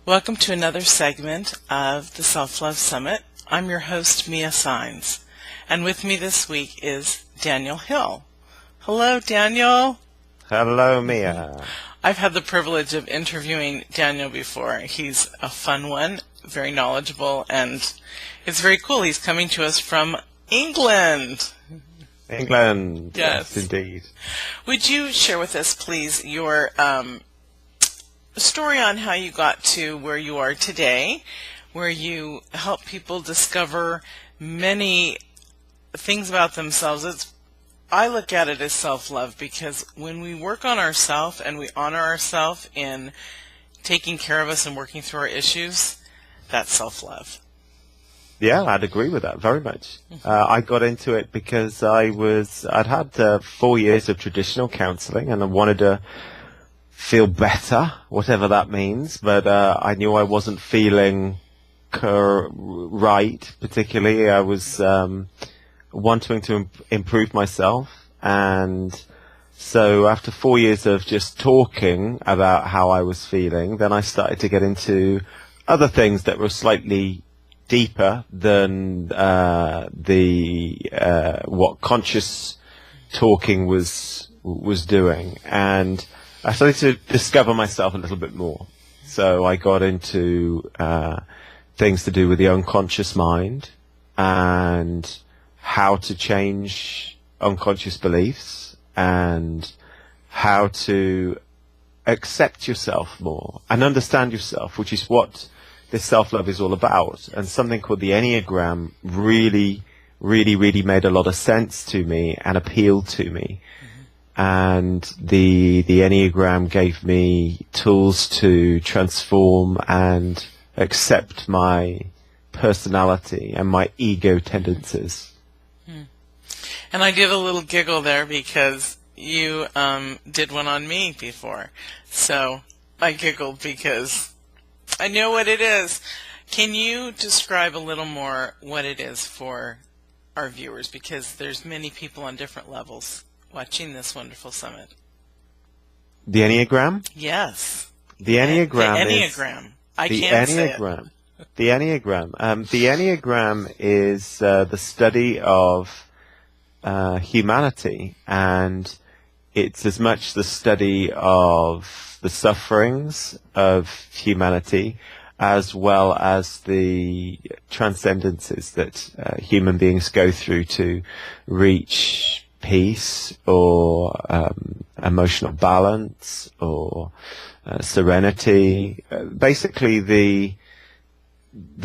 Welcome to another segment of the Self-Love Summit. I'm your host, Mia Saenz, and with me this week is Daniel Hill. Hello, Daniel. Hello, Mia. I've had the privilege of interviewing Daniel before. He's a fun one, very knowledgeable, and it's very cool. He's coming to us from England. England, yes indeed. Would you share with us, please, your story on how you got to where you are today, where you help people discover many things about themselves? I look at it as self-love, because when we work on ourselves and we honor ourselves in taking care of us and working through our issues, that's self-love. Yeah, I'd agree with that very much. I got into it because I'd had 4 years of traditional counseling, and I wanted to feel better, whatever that means, but I knew I wasn't feeling right, particularly. I was wanting to improve myself, and so after 4 years of just talking about how I was feeling, then I started to get into other things that were slightly deeper than what conscious talking was doing, and I started to discover myself a little bit more. So I got into things to do with the unconscious mind and how to change unconscious beliefs and how to accept yourself more and understand yourself, which is what this self-love is all about. And something called the enneagram really made a lot of sense to me and appealed to me. And the enneagram gave me tools to transform and accept my personality and my ego tendencies. And I did a little giggle there because you did one on me before. So I giggled because I know what it is. Can you describe a little more what it is for our viewers? Because there's many people on different levels watching this wonderful summit. The enneagram? Yes. The enneagram. The enneagram. I can't say it. The enneagram. The enneagram is the study of humanity, and it's as much the study of the sufferings of humanity as well as the transcendences that human beings go through to reach peace or emotional balance or serenity. Basically the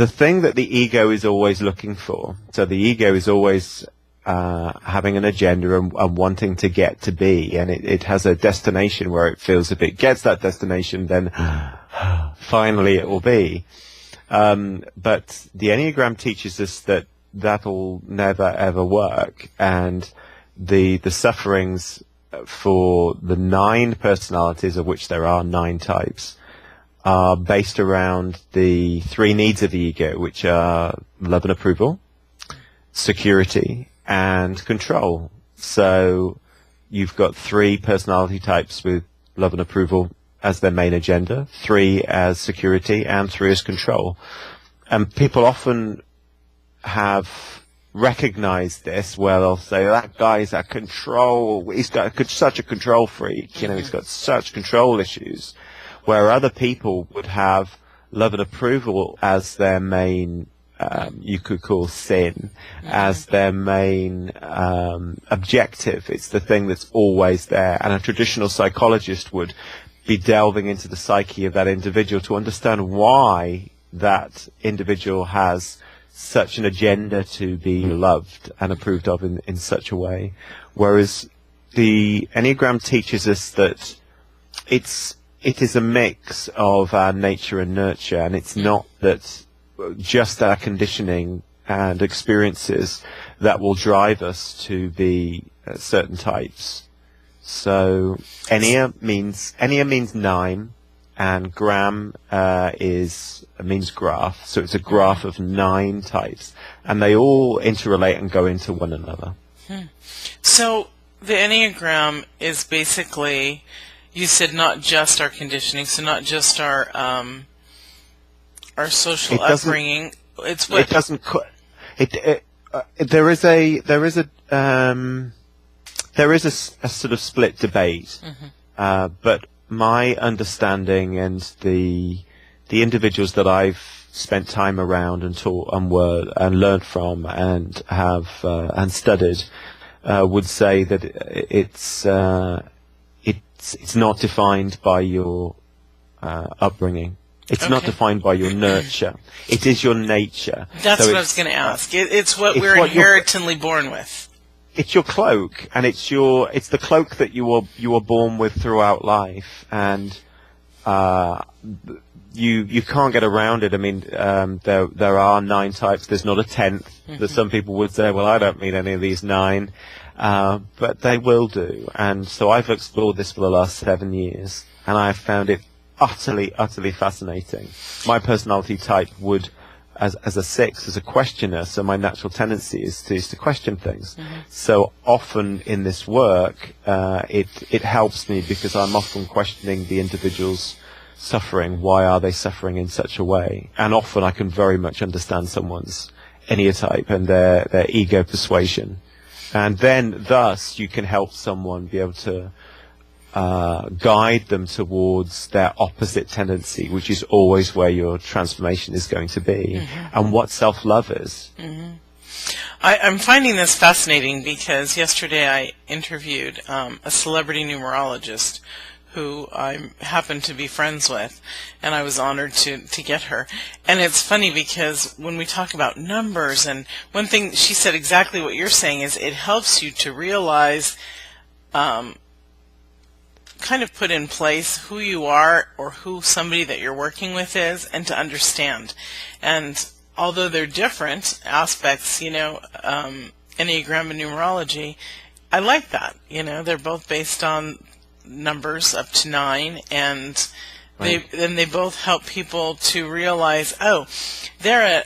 thing that the ego is always looking for. So the ego is always having an agenda and wanting to get to be, and it has a destination where it feels if it gets that destination, then finally it will be. But the enneagram teaches us that that'll never ever work, and the sufferings for the 9 personalities, of which there are 9 types, are based around the 3 needs of the ego, which are love and approval, security, and control. So you've got 3 personality types with love and approval as their main agenda, 3 as security, and 3 as control. And people often have recognized this, where they'll say, that guy's a control, he's got such a control freak, he's got such control issues, where other people would have love and approval as their main you could call sin, as their main objective. It's the thing that's always there. And a traditional psychologist would be delving into the psyche of that individual to understand why that individual has such an agenda to be loved and approved of in such a way. Whereas the enneagram teaches us that it is a mix of our nature and nurture, and it's not that just our conditioning and experiences that will drive us to be certain types. So ennea means 9, and gram means graph. So it's a graph of 9 types, and they all interrelate and go into one another. So the enneagram is basically, you said, not just our conditioning, so not just our our social It doesn't- upbringing. It's what It doesn't. There is a sort of split debate, but my understanding and the individuals that I've spent time around and taught and learned from and have and studied would say that it's not defined by your upbringing. It's not defined by your nurture. It is your nature. That's So what I was going to ask. It's what it's we're what you're- inherently born with. It's your cloak, and it's the cloak that you were born with throughout life, and you can't get around it. I mean, there are 9 types. There's not a 10th. That some people would say, well, I don't mean any of these 9, but they will do. And so I've explored this for the last 7 years, and I've found it utterly fascinating. My personality type would, as a 6, as a questioner, so my natural tendency is to question things. So often in this work, it helps me because I'm often questioning the individual's suffering. Why are they suffering in such a way? And often I can very much understand someone's enneatype and their ego persuasion. And then thus you can help someone be able to guide them towards their opposite tendency, which is always where your transformation is going to be, and what self-love is. I'm finding this fascinating because yesterday I interviewed a celebrity numerologist who I happen to be friends with, and I was honored to get her. And it's funny because when we talk about numbers, and one thing she said exactly what you're saying is it helps you to realize kind of put in place who you are or who somebody that you're working with is, and to understand. And although they're different aspects, enneagram and numerology, I like that. They're both based on numbers up to 9, and they both help people to realize, oh, they're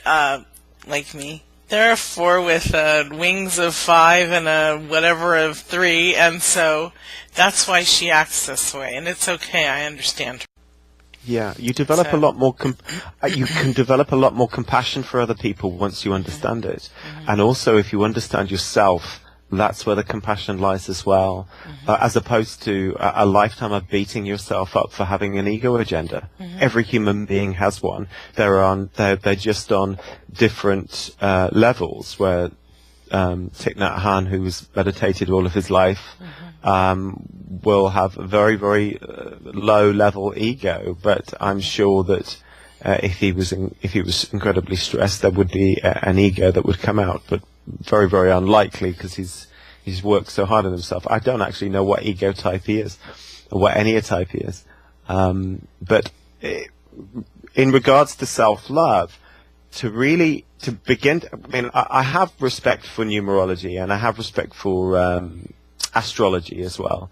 like me. They're a 4 with wings of 5 and a whatever of 3, and so that's why she acts this way. And it's okay, I understand her. Yeah, you develop a lot more. You can develop a lot more compassion for other people once you understand it, and also if you understand yourself, that's where the compassion lies as well, as opposed to a lifetime of beating yourself up for having an ego agenda. Every human being has one. They're just on different levels. Where Thich Nhat Hanh, who's meditated all of his life, will have a very, very low level ego. But I'm sure that if he was incredibly stressed, there would be an ego that would come out. But very, very unlikely because he's worked so hard on himself. I don't actually know what ego type he is, or what enneatype he is. But in regards to self-love, I have respect for numerology, and I have respect for astrology as well.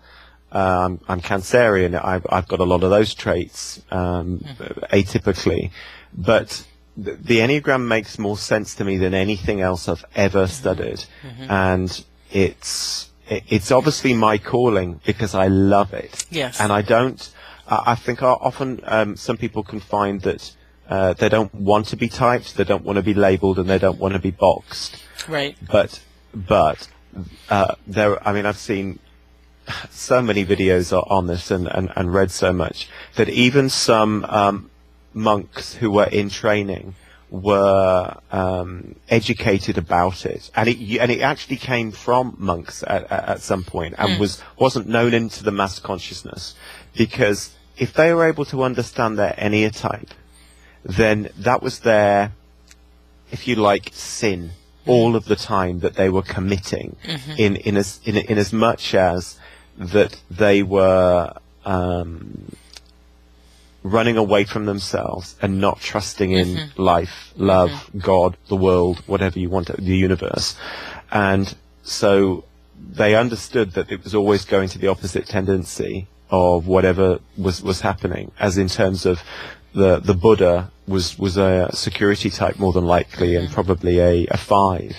I'm Cancerian. I've got a lot of those traits, atypically, but the Enneagram makes more sense to me than anything else I've ever studied, and it's obviously my calling because I love it. Yes. And I think often some people can find that they don't want to be typed, they don't want to be labeled, and they don't want to be boxed. Right. But I've seen so many videos on this and read so much that even some monks who were in training were educated about it, and it actually came from monks at some point, and wasn't known into the mass consciousness, because if they were able to understand their enneatype, then that was their, if you like, sin all of the time that they were committing, in as much as that they were running away from themselves and not trusting in life, love, God, the world, whatever you want, the universe. And so they understood that it was always going to the opposite tendency of whatever was happening, as in terms of the Buddha was a security type more than likely, and probably a 5.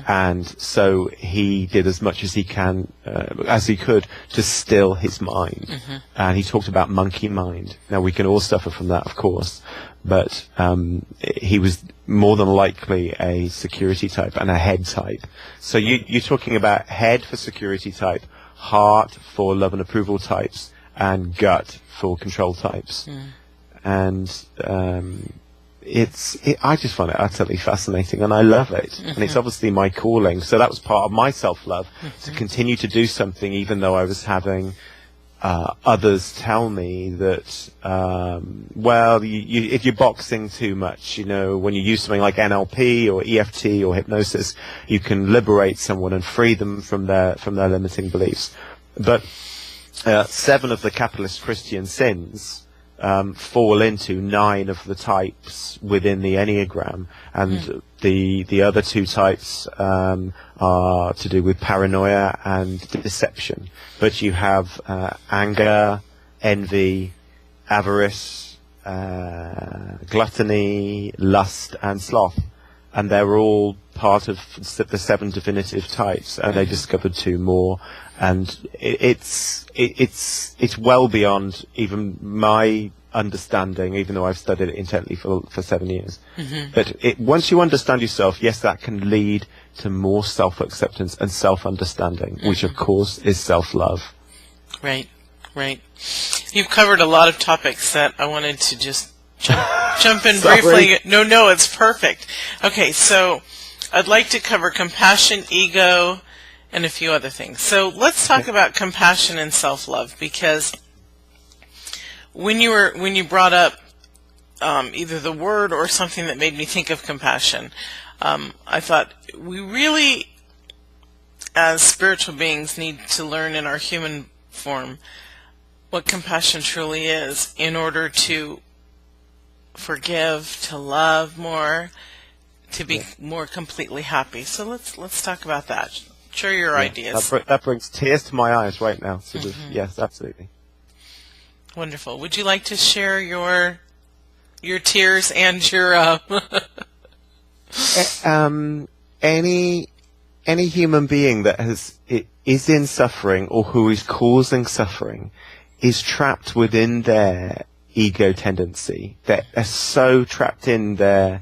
And so he did as much as he could to still his mind. And he talked about monkey mind. Now, we can all suffer from that, of course, but he was more than likely a security type and a head type. So you're talking about head for security type, heart for love and approval types, and gut for control types. And I just find it utterly fascinating, and I love it. And it's obviously my calling. So that was part of my self-love, to continue to do something even though I was having others tell me that, well, if you're boxing too much, when you use something like NLP or EFT or hypnosis, you can liberate someone and free them from their limiting beliefs. But 7 of the capitalist Christian sins fall into 9 of the types within the enneagram, and the other 2 types are to do with paranoia and deception. But you have anger, envy, avarice, gluttony, lust, and sloth, and they're all part of the 7 definitive types, and they discovered 2 more. And it's well beyond even my understanding, even though I've studied it intently for 7 years. But once you understand yourself, yes, that can lead to more self-acceptance and self-understanding, which of course is self-love. Right. You've covered a lot of topics that I wanted to just jump in briefly. No, it's perfect. Okay, so I'd like to cover compassion, ego, and a few other things. So let's talk about compassion and self-love, because when you brought up either the word or something that made me think of compassion, I thought we really, as spiritual beings, need to learn in our human form what compassion truly is in order to forgive, to love more, to be more completely happy. So let's talk about that. Share your ideas. That brings tears to my eyes right now. Sort of, yes, absolutely. Wonderful. Would you like to share your tears and your any human being that is in suffering or who is causing suffering is trapped within their ego tendency. They're so trapped in their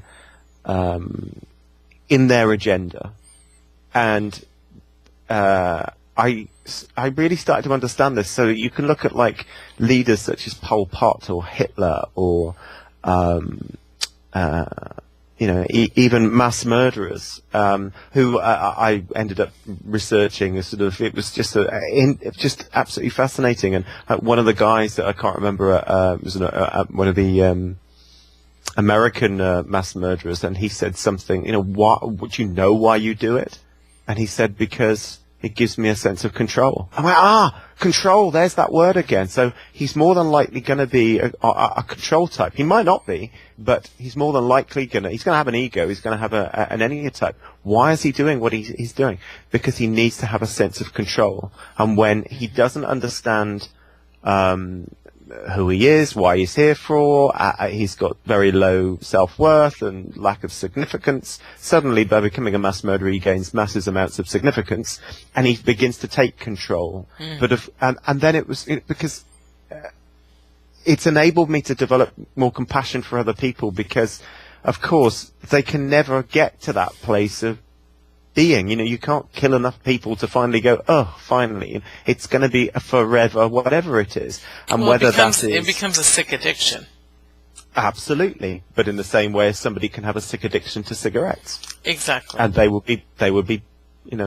agenda, and I really started to understand this. So you can look at like leaders such as Pol Pot or Hitler or even mass murderers who I ended up researching. It was just just absolutely fascinating. And one of the guys that I can't remember was one of the American mass murderers, and he said something. Would you know why you do it? And he said, because it gives me a sense of control. I went, control, there's that word again. So he's more than likely going to be a control type. He might not be, but he's more than likely he's going to have an ego. He's going to have an enneagram type. Why is he doing what he's doing? Because he needs to have a sense of control. And when he doesn't understand who he is, why he's here for, he's got very low self-worth and lack of significance. Suddenly, by becoming a mass murderer, he gains massive amounts of significance, and he begins to take control. But and then because it's enabled me to develop more compassion for other people, because, of course, they can never get to that place of being. You can't kill enough people to finally go, finally. It's going to be a forever, whatever it is. And whether it becomes a sick addiction. Absolutely. But in the same way as somebody can have a sick addiction to cigarettes. Exactly. And they would be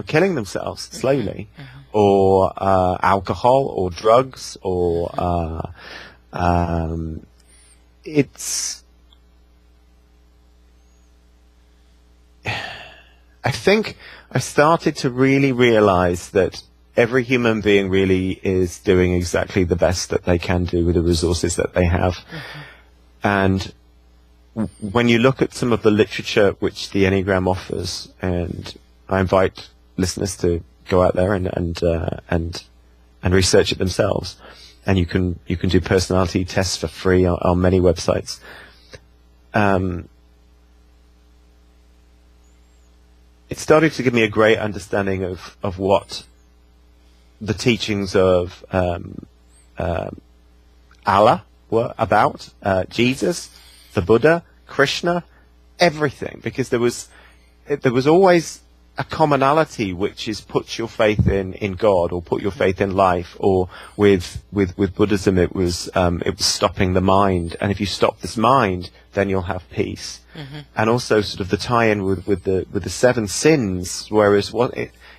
killing themselves slowly. Or alcohol or drugs or I think I started to really realize that every human being really is doing exactly the best that they can do with the resources that they have. And when you look at some of the literature which the Enneagram offers, and I invite listeners to go out there and research it themselves, and you can do personality tests for free on many websites. it started to give me a great understanding of what the teachings of Allah were about, Jesus, the Buddha, Krishna, everything, because there was always a commonality, which is put your faith in God, or put your faith in life, or with Buddhism it was stopping the mind, and if you stop this mind, then you'll have peace. Mm-hmm. And also sort of the tie-in with the seven sins, whereas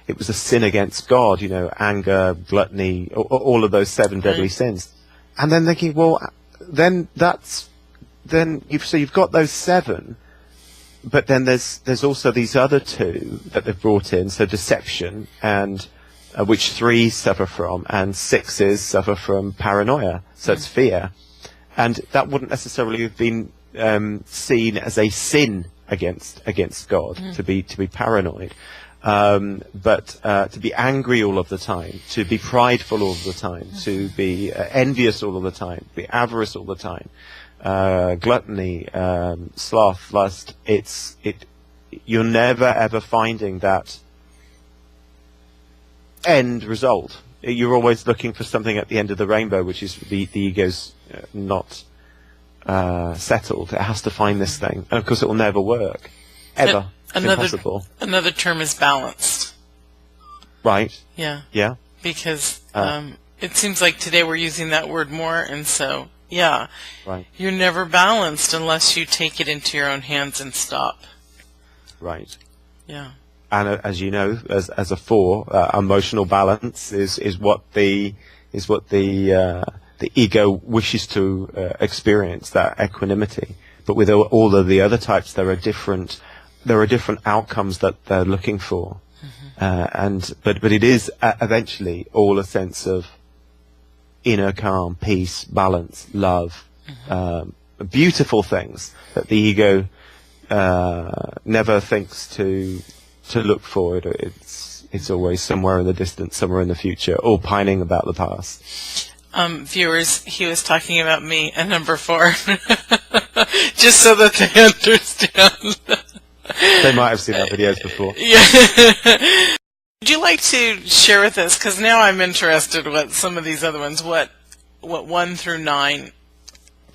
it was a sin against God, anger, gluttony, all of those seven deadly sins. And then thinking, well, you've got those seven, but then there's also these other two that they've brought in, so deception, and which 3 suffer from, and 6s suffer from paranoia, so it's fear, and that wouldn't necessarily have been seen as a sin against God, to be paranoid, but to be angry all of the time, to be prideful all of the time, to be envious all of the time, be avarice all the time. Gluttony, sloth, lust, you're never ever finding that end result. You're always looking for something at the end of the rainbow, which is the ego's not settled. It has to find this thing, and of course it will never work, ever. It's impossible. Another term is balanced. Right. Yeah. Yeah. Because it seems like today we're using that word more, and so yeah, right. You're never balanced unless you take it into your own hands and stop. Right. Yeah. And as you know, as a 4, emotional balance is what the ego wishes to experience, that equanimity. But with all of the other types, there are different outcomes that they're looking for. Mm-hmm. But it is eventually all a sense of inner calm, peace, balance, love, beautiful things that the ego never thinks to look for. It's always somewhere in the distance, somewhere in the future, or pining about the past. Viewers, he was talking about me and number 4, just so that they understand. They might have seen our videos before. Yeah. Would you like to share with us, because now I'm interested what some of these other ones, what 1 through 9,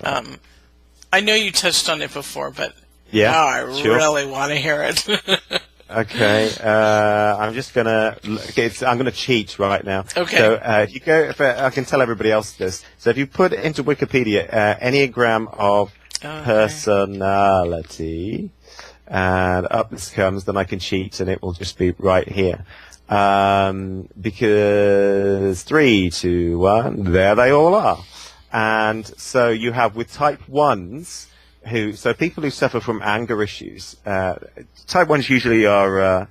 I know you touched on it before, but now I really want to hear it. Okay, I'm just gonna cheat right now. Okay. So if you go, I can tell everybody else this. So if you put into Wikipedia enneagram of personality, and up this comes, then I can cheat, and it will just be right here. Because 3, 2, 1, there they all are. And so you have with type 1s, so people who suffer from anger issues, type 1s usually are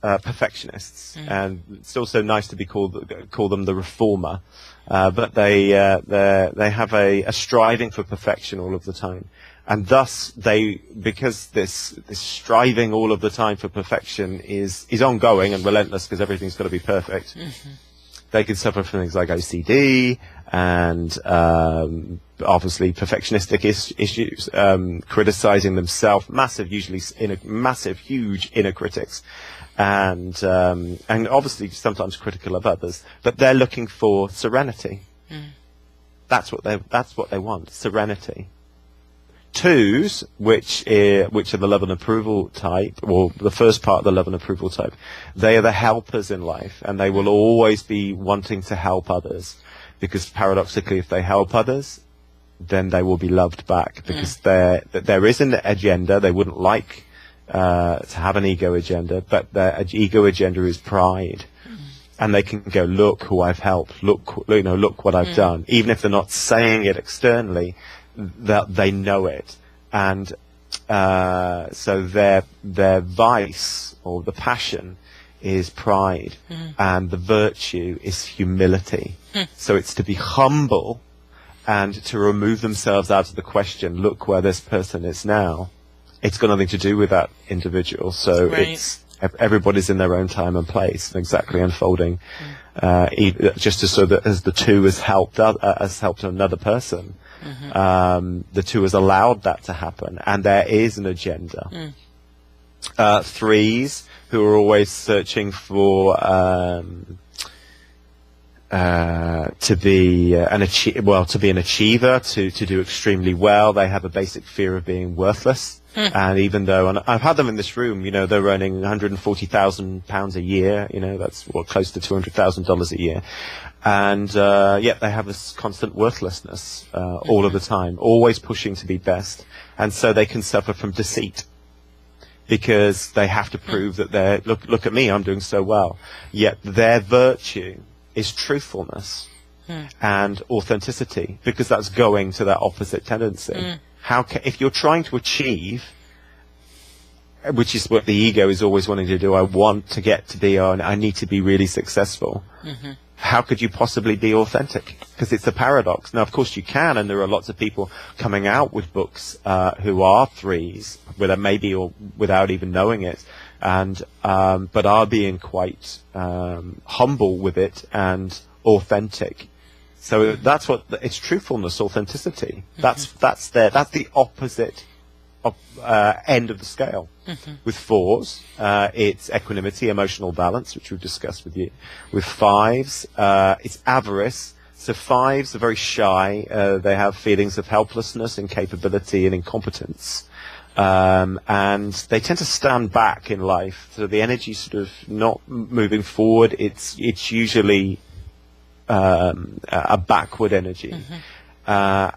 perfectionists, and it's also nice to be call them the reformer, but they have a striving for perfection all of the time. And thus, because this striving all of the time for perfection is ongoing and relentless, because everything's got to be perfect, they can suffer from things like OCD and obviously perfectionistic issues, criticizing themselves, huge inner critics, and obviously sometimes critical of others. But they're looking for serenity. That's what they want, serenity. 2s, which are the love and approval type, or the first part of the love and approval type, they are the helpers in life, and they will always be wanting to help others, because paradoxically, if they help others, then they will be loved back, because there is an agenda. They wouldn't like to have an ego agenda, but their ego agenda is pride. And they can go, look who I've helped, look what I've done, even if they're not saying it externally. That they know it, and so their vice, or the passion, is pride, and the virtue is humility. So it's to be humble and to remove themselves out of the question, look where this person is now. It's got nothing to do with that individual, so it's everybody's in their own time and place, and exactly unfolding, just so that as the 2 has helped another person, The 2 has allowed that to happen, and there is an agenda. 3s, who are always searching for to be an achiever, to do extremely well. They have a basic fear of being worthless. And even though, and I've had them in this room, they're earning £140,000 a year, that's close to $200,000 a year. And yet they have this constant worthlessness all of the time, always pushing to be best. And so they can suffer from deceit, because they have to prove that look at me, I'm doing so well. Yet their virtue is truthfulness and authenticity, because that's going to that opposite tendency. If you're trying to achieve, which is what the ego is always wanting to do, I want to get to be on, I need to be really successful. How could you possibly be authentic? Because it's a paradox. Now, of course, you can, and there are lots of people coming out with books who are 3s, maybe or without even knowing it, and but are being quite humble with it and authentic. So that's what it's truthfulness, authenticity. That's the opposite end of the scale. With 4s, it's equanimity, emotional balance, which we've discussed with you. With 5s, it's avarice. So 5s are very shy. They have feelings of helplessness, incapability, and incompetence. And they tend to stand back in life. So the energy sort of not moving forward. It's usually a backward energy. So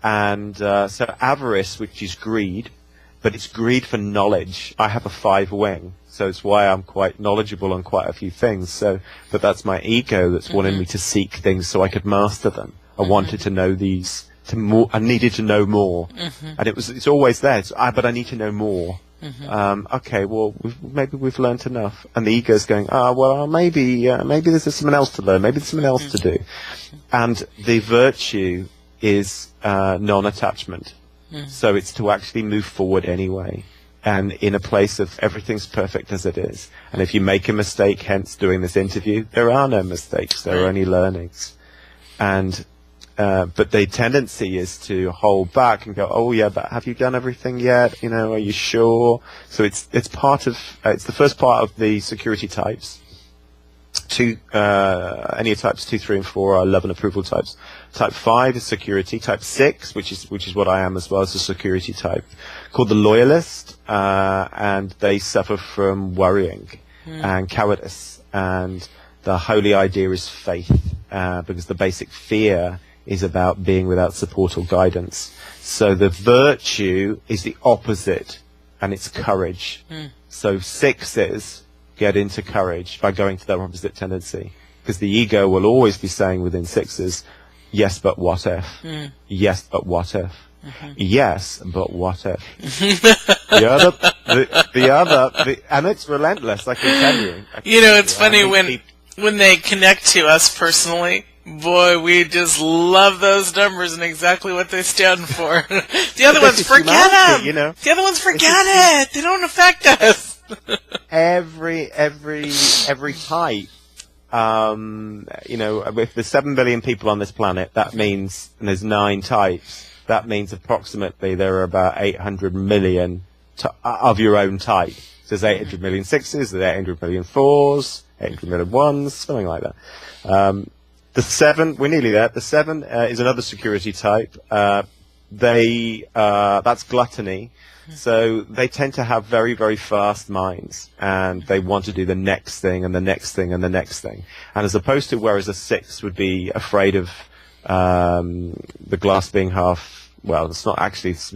avarice, which is greed, but it's greed for knowledge. I have a 5 wing, so it's why I'm quite knowledgeable on quite a few things. But that's my ego that's wanting me to seek things so I could master them. I wanted to know these. I needed to know more, and it's always there. But I need to know more. Okay, well, maybe we've learnt enough, and the ego's going, maybe there's something else to learn. Maybe there's something else to do, and the virtue is non-attachment. So it's to actually move forward anyway, and in a place of everything's perfect as it is. And if you make a mistake, hence doing this interview, there are no mistakes. There are only learnings, and. But the tendency is to hold back and go, oh yeah, but have you done everything yet? Are you sure? So it's part of, it's the first part of the security types. Enneatypes 2, 3, and 4 are love and approval types. Type 5 is security. Type 6, which is what I am as well, is a security type, called the loyalist, and they suffer from worrying and cowardice. And the holy idea is faith, because the basic fear is about being without support or guidance. So the virtue is the opposite, and it's courage. So 6s get into courage by going to their opposite tendency, because the ego will always be saying within 6s, yes, but what if? Yes, but what if? Yes, but what if? And it's relentless, I can tell you. It's funny when they connect to us personally. Boy, we just love those numbers and exactly what they stand for. The other ones, forget them. The other ones, forget it. They don't affect us. Every type, if there's 7 billion people on this planet, that means, and there's 9 types, that means approximately there are about 800 million of your own type. So there's 800 million 6s, there's 800 million 4s, 800 million 1s, something like that. The 7, we're nearly there. The 7 is another security type. That's gluttony. So they tend to have very, very fast minds, and they want to do the next thing and the next thing and the next thing. And as opposed to whereas a 6 would be afraid of the glass being half. Well, it's not actually. It's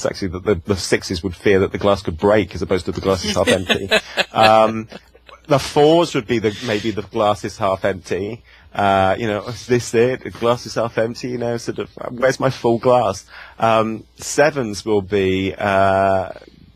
actually that the 6s would fear that the glass could break, as opposed to the glass is half empty. The 4s would be maybe the glass is half empty. Is this it? The glass is half empty, sort of, where's my full glass? 7s will be,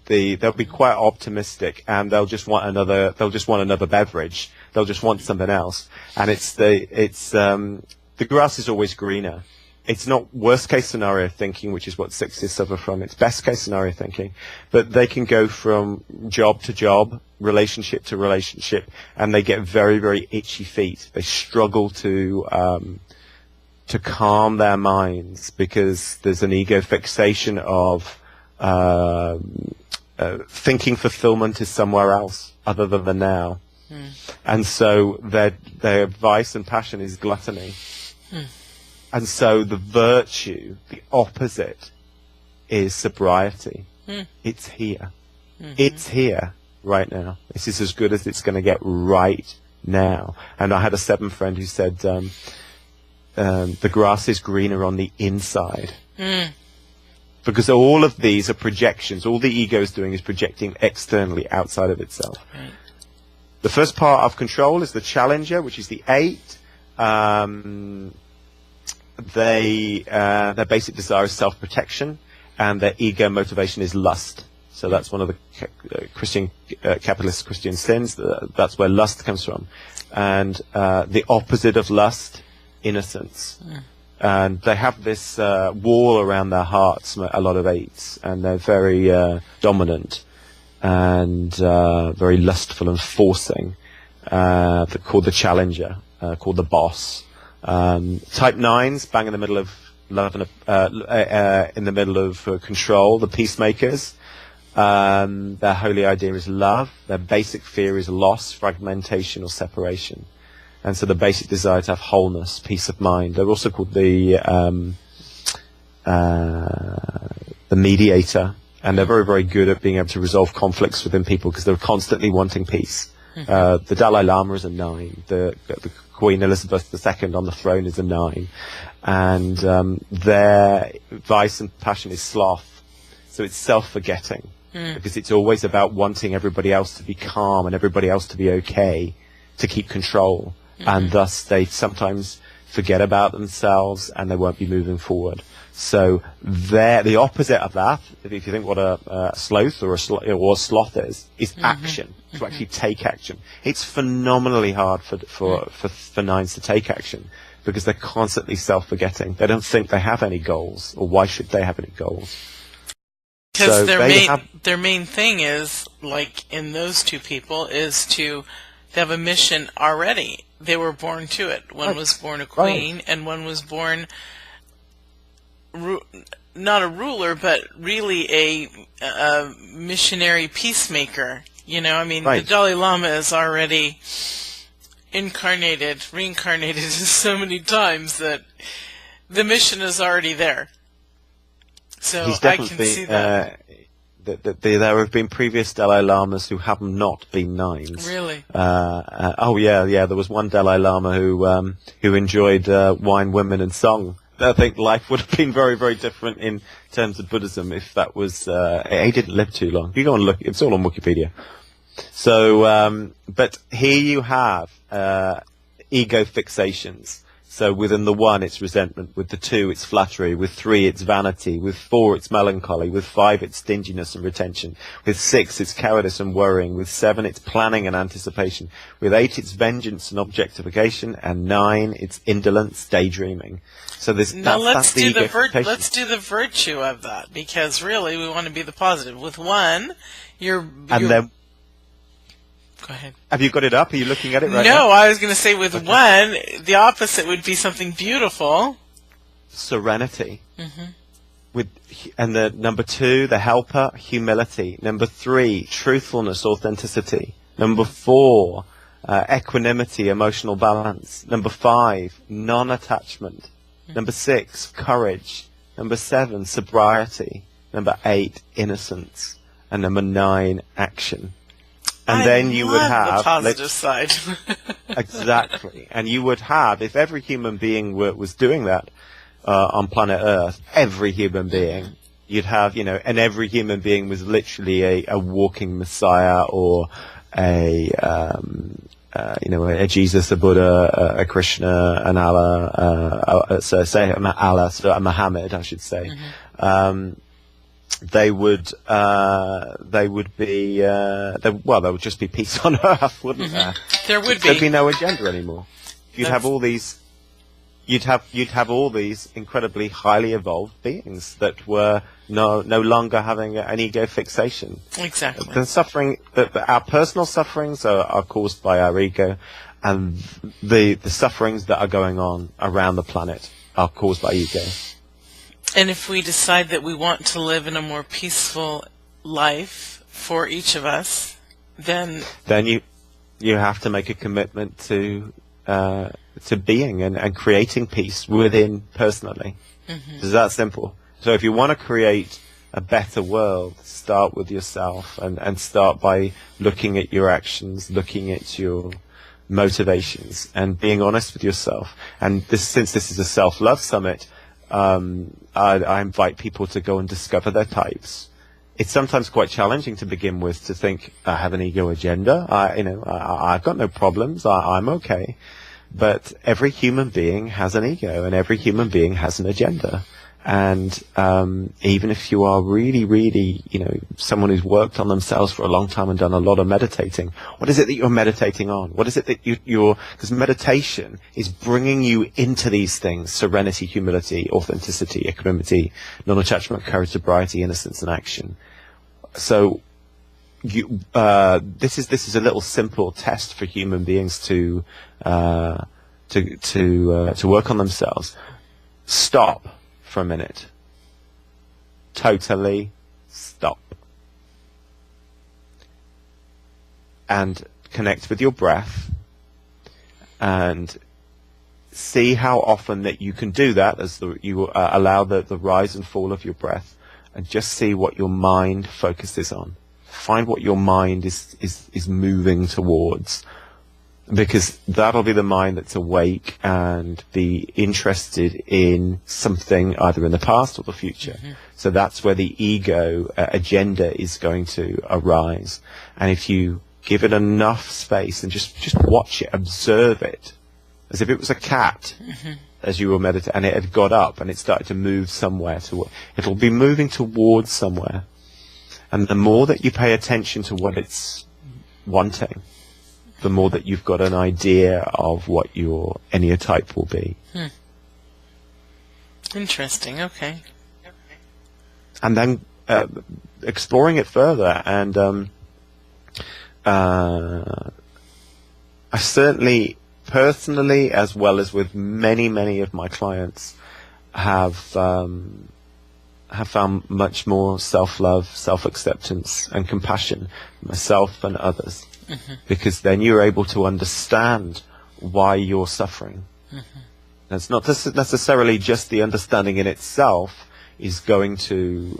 they'll be quite optimistic, and they'll just want another beverage. They'll just want something else. And the grass is always greener. It's not worst case scenario thinking, which is what 6s suffer from. It's best case scenario thinking. But they can go from job to job, relationship to relationship, and they get very, very itchy feet. They struggle to to calm their minds, because there's an ego fixation of thinking fulfillment is somewhere else other than the now. And so their vice and passion is gluttony. And so the virtue, the opposite, is sobriety. It's here. It's here right now. This is as good as it's going to get right now. And I had a 7th friend who said, the grass is greener on the inside. Because all of these are projections. All the ego is doing is projecting externally outside of itself. Right. The first part of control is the challenger, which is the 8. Their basic desire is self-protection, and their ego motivation is lust. So that's one of the capitalist Christian sins. That's where lust comes from. And the opposite of lust, innocence. And they have this wall around their hearts, a lot of 8s, and they're very dominant and very lustful and forcing, called the challenger, called the boss. Type 9s, bang in the middle of love and in the middle of control, the peacemakers. Their holy idea is love. Their basic fear is loss, fragmentation, or separation. And so the basic desire to have wholeness, peace of mind. They're also called the mediator, and they're very, very good at being able to resolve conflicts within people because they're constantly wanting peace. The Dalai Lama is a 9. The Queen Elizabeth II on the throne is a 9. And their vice and passion is sloth. So it's self-forgetting, because it's always about wanting everybody else to be calm and everybody else to be okay, to keep control. And thus they sometimes forget about themselves and they won't be moving forward. So the opposite of that, if you think what a sloth or a sloth is action, to actually take action. It's phenomenally hard for 9s to take action, because they're constantly self-forgetting. They don't think they have any goals, or why should they have any goals? Because their main thing is, like in those two people, is to have a mission already. They were born to it. One was born a queen, and one was born not a ruler, but really a missionary peacemaker. You know, I mean, the Dalai Lama is already reincarnated so many times that the mission is already there. So I can see that. There have been previous Dalai Lamas who have not been 9s. Really? There was one Dalai Lama who enjoyed wine, women, and song. I think life would have been very, very different in terms of Buddhism if that was. He didn't live too long. You go and look; it's all on Wikipedia. So, but here you have ego fixations. So within the 1, it's resentment. With the 2, it's flattery. With 3, it's vanity. With 4, it's melancholy. With 5, it's stinginess and retention. With 6, it's cowardice and worrying. With 7, it's planning and anticipation. With 8, it's vengeance and objectification. And 9, it's indolence, daydreaming. So let's do the virtue of that, because really we want to be the positive. With 1, Go ahead. Have you got it up? Are you looking at it right now? No, I was going to say with 1, the opposite would be something beautiful. Serenity. And the number 2, the helper, humility. Number 3, truthfulness, authenticity. Number 4, equanimity, emotional balance. Number 5, non-attachment. Number 6, courage. Number 7, sobriety. Number 8, innocence. And number 9, action. And then you would have the positive side. Exactly. And you would have, if every human being was doing that on planet Earth, every human being, you'd have, and every human being was literally a walking Messiah, or a Jesus, a Buddha, a Krishna, an Allah, a Muhammad, I should say. They would just be peace on earth, wouldn't there? There'd be no agenda anymore. You'd have all these incredibly highly evolved beings that were no longer having an ego fixation. Exactly. The suffering, our personal sufferings are caused by our ego, and the sufferings that are going on around the planet are caused by ego. And if we decide that we want to live in a more peaceful life for each of us, then you have to make a commitment to being and creating peace within personally. It's that simple. So if you want to create a better world, start with yourself and start by looking at your actions, looking at your motivations, and being honest with yourself. And since this is a self-love summit, I invite people to go and discover their types. It's sometimes quite challenging to begin with to think, I have an ego agenda. I've got no problems. I'm okay. But every human being has an ego, and every human being has an agenda. And even if you are really, really, someone who's worked on themselves for a long time and done a lot of meditating, what is it that you're meditating on? What is it that because meditation is bringing you into these things: serenity, humility, authenticity, equanimity, non-attachment, courage, sobriety, innocence, and action. So this is a little simple test for human beings to work on themselves. Stop for a minute. Totally stop. And connect with your breath and see how often that you can do that as you allow the rise and fall of your breath, and just see what your mind focuses on. Find what your mind is moving towards, because that'll be the mind that's awake and be interested in something either in the past or the future. So that's where the ego agenda is going to arise. And if you give it enough space and just watch it, observe it, as if it was a cat, as you were meditating, and it had got up and it started to move somewhere, it'll be moving towards somewhere. And the more that you pay attention to what it's wanting, the more that you've got an idea of what your enneatype will be. Interesting, okay. And then exploring it further, and I certainly, personally, as well as with many, many of my clients, have found much more self-love, self-acceptance, and compassion for myself and others. Because then you're able to understand why you're suffering. It's not necessarily just the understanding in itself is going to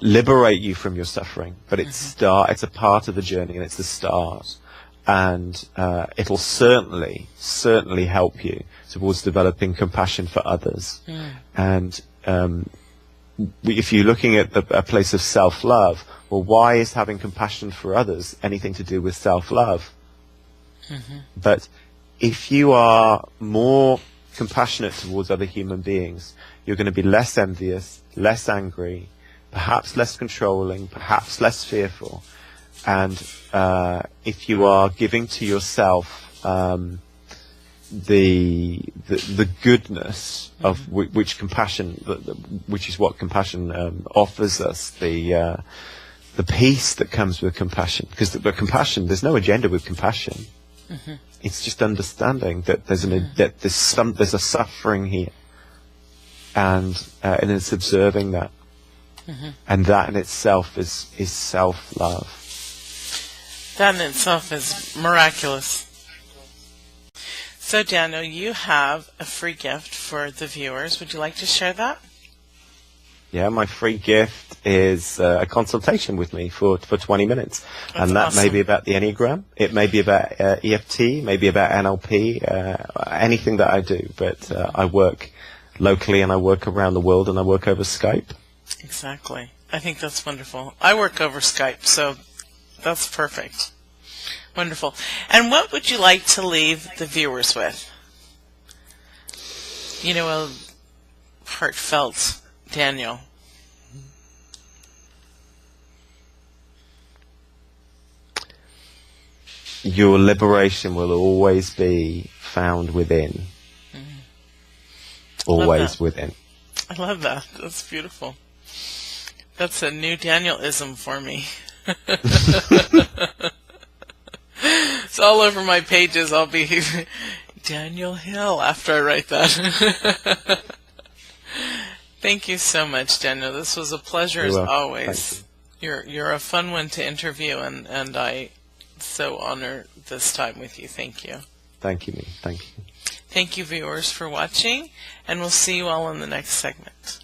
liberate you from your suffering, but it's a part of the journey, and it's the start. And it'll certainly help you towards developing compassion for others. And if you're looking at a place of self-love, well, why is having compassion for others anything to do with self-love? But if you are more compassionate towards other human beings, you're going to be less envious, less angry, perhaps less controlling, perhaps less fearful. And if you are giving to yourself the goodness of which compassion, which is what compassion offers us, the peace that comes with compassion. Because the compassion, there's no agenda with compassion. It's just understanding that there's a suffering here, and it's observing that, and that in itself is self-love. That in itself is miraculous. So, Daniel, you have a free gift for the viewers. Would you like to share that? Yeah, my free gift is a consultation with me for 20 minutes. That's and that awesome. may be about the enneagram. It may be about EFT, maybe about NLP, anything that I do. But I work locally, and I work around the world, and I work over Skype. Exactly. I think that's wonderful. I work over Skype, so that's perfect. Wonderful. And what would you like to leave the viewers with? A heartfelt Daniel. Your liberation will always be found within. Always within. I love that. That's beautiful. That's a new Daniel-ism for me. It's all over my pages. I'll be Daniel Hill after I write that. Thank you so much, Daniel. This was a pleasure as always. You're a fun one to interview, and I so honor this time with you. Thank you. Thank you, Mee. Thank you. Thank you, viewers, for watching, and we'll see you all in the next segment.